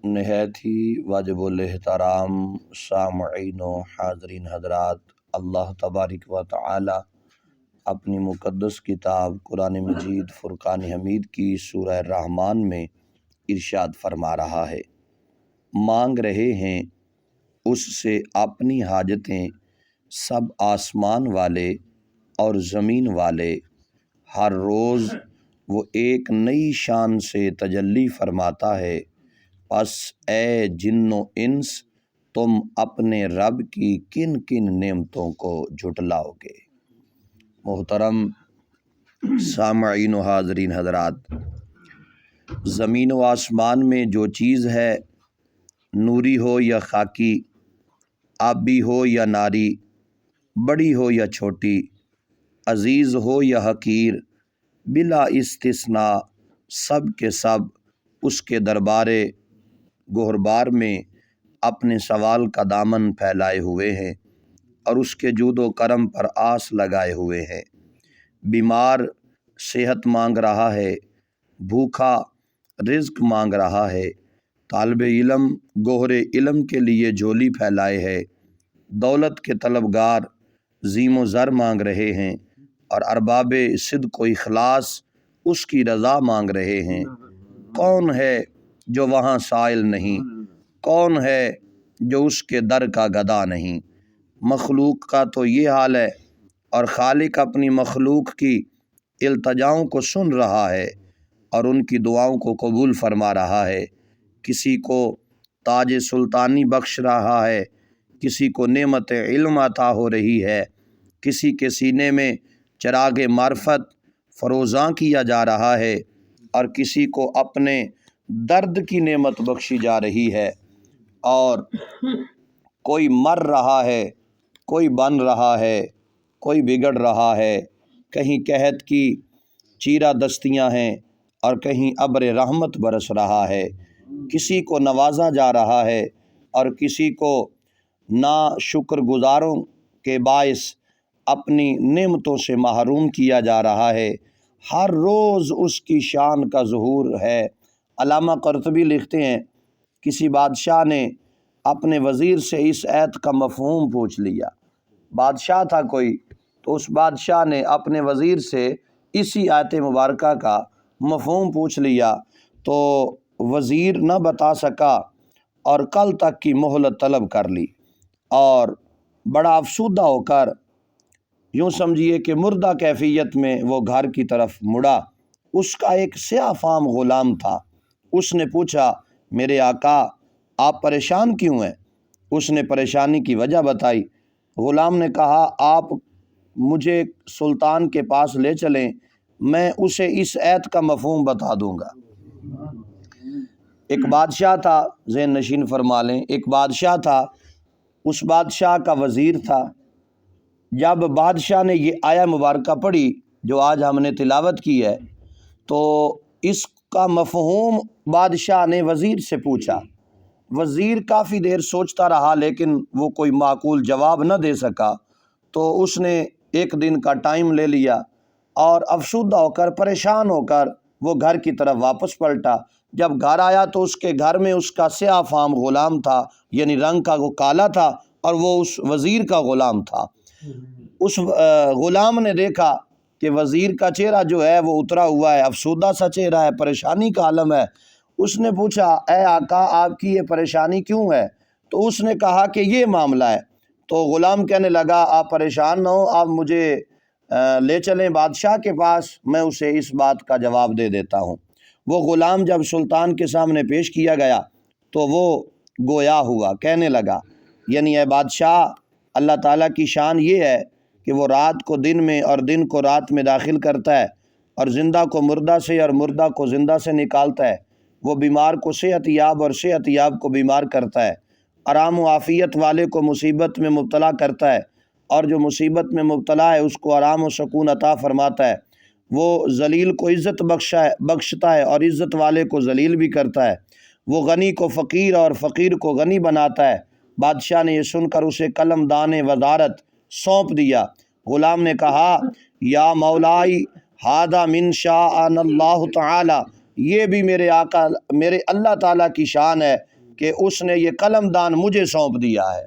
نہایت ہی واجب الاحترام سامعین و حاضرین حضرات، اللہ تبارک و تعالی اپنی مقدس کتاب قرآن مجید فرقان حمید کی سورہ الرحمن میں ارشاد فرما رہا ہے، مانگ رہے ہیں اس سے اپنی حاجتیں سب آسمان والے اور زمین والے، ہر روز وہ ایک نئی شان سے تجلی فرماتا ہے، پس اے جن و انس تم اپنے رب کی کن کن نعمتوں کو جھٹلاؤ گے۔ محترم سامعین و حاضرین حضرات، زمین و آسمان میں جو چیز ہے، نوری ہو یا خاکی، آبی ہو یا ناری، بڑی ہو یا چھوٹی، عزیز ہو یا حقیر، بلا استثناء سب کے سب اس کے دربار گہربار میں اپنے سوال کا دامن پھیلائے ہوئے ہیں اور اس کے جود و کرم پر آس لگائے ہوئے ہیں۔ بیمار صحت مانگ رہا ہے، بھوکا رزق مانگ رہا ہے، طالب علم گوہر علم کے لیے جھولی پھیلائے ہے، دولت کے طلبگار زیم و زر مانگ رہے ہیں اور ارباب صدق و اخلاص اس کی رضا مانگ رہے ہیں۔ کون ہے جو وہاں سائل نہیں؟ کون ہے جو اس کے در کا گدا نہیں؟ مخلوق کا تو یہ حال ہے، اور خالق اپنی مخلوق کی التجاؤں کو سن رہا ہے اور ان کی دعاؤں کو قبول فرما رہا ہے۔ کسی کو تاج سلطانی بخش رہا ہے، کسی کو نعمت علم عطا ہو رہی ہے، کسی کے سینے میں چراغ معرفت فروزاں کیا جا رہا ہے اور کسی کو اپنے درد کی نعمت بخشی جا رہی ہے، اور کوئی مر رہا ہے، کوئی بن رہا ہے، کوئی بگڑ رہا ہے، کہیں قحط کی چیرہ دستیاں ہیں اور کہیں ابر رحمت برس رہا ہے، کسی کو نوازا جا رہا ہے اور کسی کو نا شکر گزاروں کے باعث اپنی نعمتوں سے محروم کیا جا رہا ہے۔ ہر روز اس کی شان کا ظہور ہے۔ علامہ قرطبی لکھتے ہیں، کسی بادشاہ نے اپنے وزیر سے اس آیت کا مفہوم پوچھ لیا۔ بادشاہ تھا کوئی، تو اس بادشاہ نے اپنے وزیر سے اسی آیت مبارکہ کا مفہوم پوچھ لیا، تو وزیر نہ بتا سکا اور کل تک کی مہلت طلب کر لی، اور بڑا افسردہ ہو کر یوں سمجھیے کہ مردہ کیفیت میں وہ گھر کی طرف مڑا۔ اس کا ایک سیاہ فام غلام تھا۔ اس نے پوچھا، میرے آقا آپ پریشان کیوں ہیں؟ اس نے پریشانی کی وجہ بتائی۔ غلام نے کہا، آپ مجھے سلطان کے پاس لے چلیں، میں اسے اس آیت کا مفہوم بتا دوں گا۔ ایک بادشاہ تھا، ذہن نشین فرما لیں، ایک بادشاہ تھا، اس بادشاہ کا وزیر تھا۔ جب بادشاہ نے یہ آیہ مبارکہ پڑھی جو آج ہم نے تلاوت کی ہے، تو اس کا مفہوم بادشاہ نے وزیر سے پوچھا۔ وزیر کافی دیر سوچتا رہا لیکن وہ کوئی معقول جواب نہ دے سکا، تو اس نے ایک دن کا ٹائم لے لیا اور افسردہ ہو کر پریشان ہو کر وہ گھر کی طرف واپس پلٹا۔ جب گھر آیا تو اس کے گھر میں اس کا سیاہ فام غلام تھا، یعنی رنگ کا وہ کالا تھا اور وہ اس وزیر کا غلام تھا۔ اس غلام نے دیکھا کہ وزیر کا چہرہ جو ہے وہ اترا ہوا ہے، افسردہ سا چہرہ ہے، پریشانی کا عالم ہے۔ اس نے پوچھا، اے آقا آپ کی یہ پریشانی کیوں ہے؟ تو اس نے کہا کہ یہ معاملہ ہے۔ تو غلام کہنے لگا، آپ پریشان نہ ہو، آپ مجھے لے چلیں بادشاہ کے پاس، میں اسے اس بات کا جواب دے دیتا ہوں۔ وہ غلام جب سلطان کے سامنے پیش کیا گیا تو وہ گویا ہوا، کہنے لگا، یعنی اے بادشاہ، اللہ تعالیٰ کی شان یہ ہے کہ وہ رات کو دن میں اور دن کو رات میں داخل کرتا ہے، اور زندہ کو مردہ سے اور مردہ کو زندہ سے نکالتا ہے۔ وہ بیمار کو صحت یاب اور صحت یاب کو بیمار کرتا ہے، آرام و عافیت والے کو مصیبت میں مبتلا کرتا ہے، اور جو مصیبت میں مبتلا ہے اس کو آرام و سکون عطا فرماتا ہے۔ وہ ذلیل کو عزت بخشتا ہے اور عزت والے کو ذلیل بھی کرتا ہے۔ وہ غنی کو فقیر اور فقیر کو غنی بناتا ہے۔ بادشاہ نے یہ سن کر اسے قلم دان وزارت سونپ دیا۔ غلام نے کہا، یا مولائی ھذا من شاء اللہ تعالی، یہ بھی میرے آقا میرے اللہ تعالیٰ کی شان ہے کہ اس نے یہ قلم دان مجھے سونپ دیا ہے۔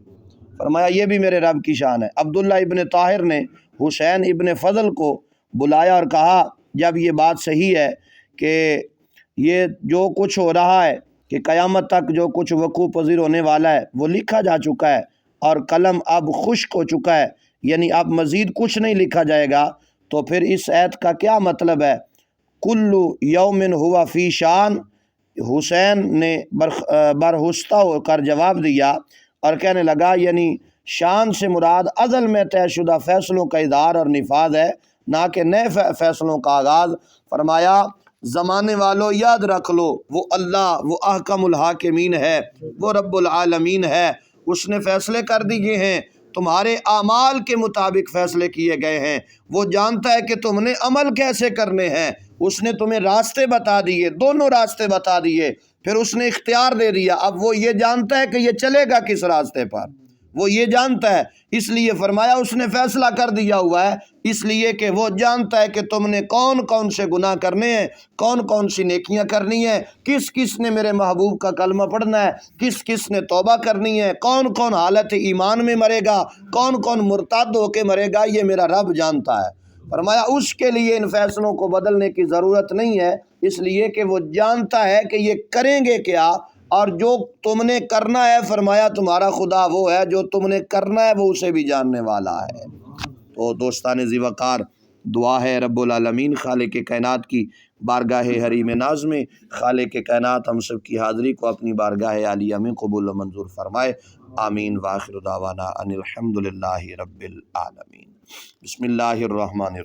فرمایا یہ بھی میرے رب کی شان ہے۔ عبداللہ ابن طاہر نے حسین ابن فضل کو بلایا اور کہا جب یہ بات صحیح ہے کہ یہ جو کچھ ہو رہا ہے کہ قیامت تک جو کچھ وقوع پذیر ہونے والا ہے وہ لکھا جا چکا ہے اور قلم اب خشک ہو چکا ہے، یعنی اب مزید کچھ نہیں لکھا جائے گا، تو پھر اس آیت کا کیا مطلب ہے؟ کلو یومن ہوا فی شان۔ حسین نے برہستہ ہو کر جواب دیا اور کہنے لگا یعنی شان سے مراد ازل میں طے شدہ فیصلوں کا اظہار اور نفاذ ہے، نہ کہ نئے فیصلوں کا آغاز۔ فرمایا زمانے والوں یاد رکھ لو وہ اللہ، وہ احکم الحاکمین ہے، وہ رب العالمین ہے، اس نے فیصلے کر دیے ہیں، تمہارے اعمال کے مطابق فیصلے کیے گئے ہیں، وہ جانتا ہے کہ تم نے عمل کیسے کرنے ہیں، اس نے تمہیں راستے بتا دیے، دونوں راستے بتا دیے، پھر اس نے اختیار دے دیا، اب وہ یہ جانتا ہے کہ یہ چلے گا کس راستے پر، وہ یہ جانتا ہے، اس لیے فرمایا اس نے فیصلہ کر دیا ہوا ہے، اس لیے کہ وہ جانتا ہے کہ تم نے کون کون سے گناہ کرنے ہیں، کون کون سی نیکیاں کرنی ہیں، کس کس نے میرے محبوب کا کلمہ پڑھنا ہے، کس کس نے توبہ کرنی ہے، کون کون حالت ایمان میں مرے گا، کون کون مرتد ہو کے مرے گا، یہ میرا رب جانتا ہے۔ فرمایا اس کے لیے ان فیصلوں کو بدلنے کی ضرورت نہیں ہے، اس لیے کہ وہ جانتا ہے کہ یہ کریں گے کیا، اور جو تم نے کرنا ہے فرمایا تمہارا خدا وہ ہے جو تم نے کرنا ہے وہ اسے بھی جاننے والا ہے۔ تو دوستان ذی وقار، دعا ہے رب العالمین خالق کائنات کی بارگاہ حریم ناز میں خالق کائنات ہم سب کی حاضری کو اپنی بارگاہ عالیہ میں قبول و منظور فرمائے، آمین۔ وآخر دعوانا ان الحمد للہ رب العالمین۔ بسم اللہ الرحمن الرحیم۔